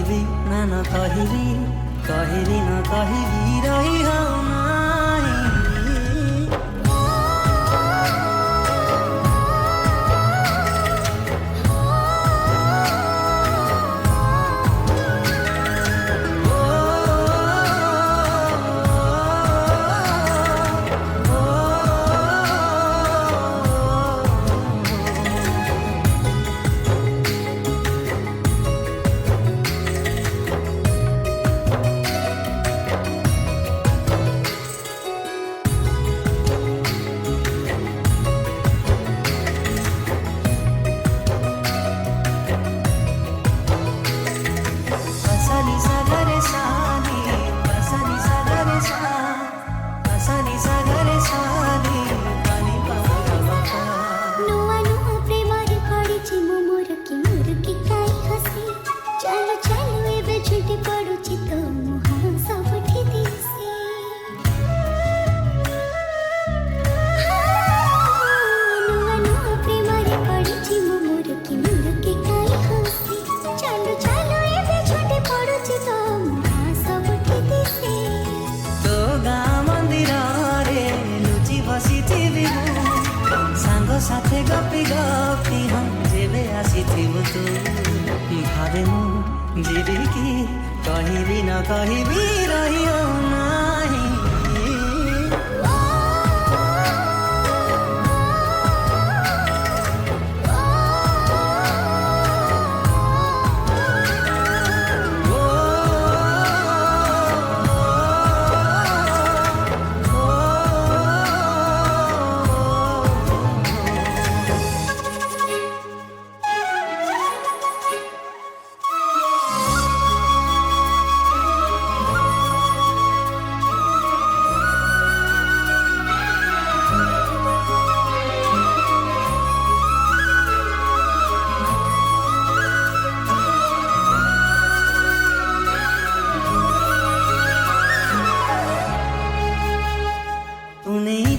କହିବି ନା ନ କହିବି କହିବି ନ କହିବି ରହି ହଉନାହିଁ। साथे गपी गपी हम जेबे आसीथिबु तू भावे मु जीवी की कहबी न कहबी रहियो नाही।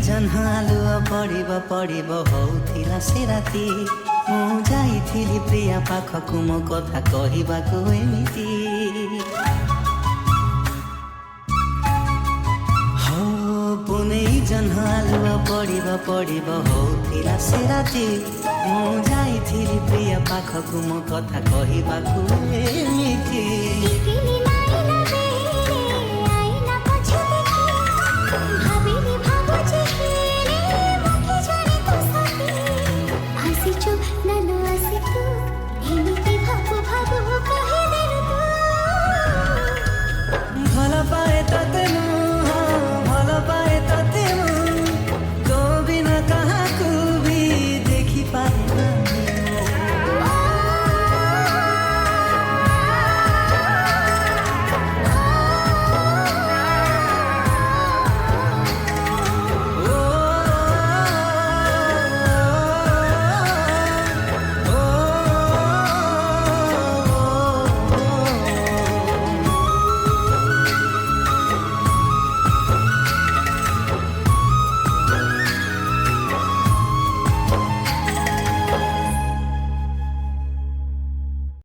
जन्हालुआ पड़िब पड़िब होउथिला से राती मु जाइथिली प्रिया पाखकु मो कथा कहिबाकु एमिति हो पुनै जन्हालुआ पड़िब पड़िब होउथिला से राती मु जाइथिली प्रिया पाखकु मो कथा कहिबाकु एमिति।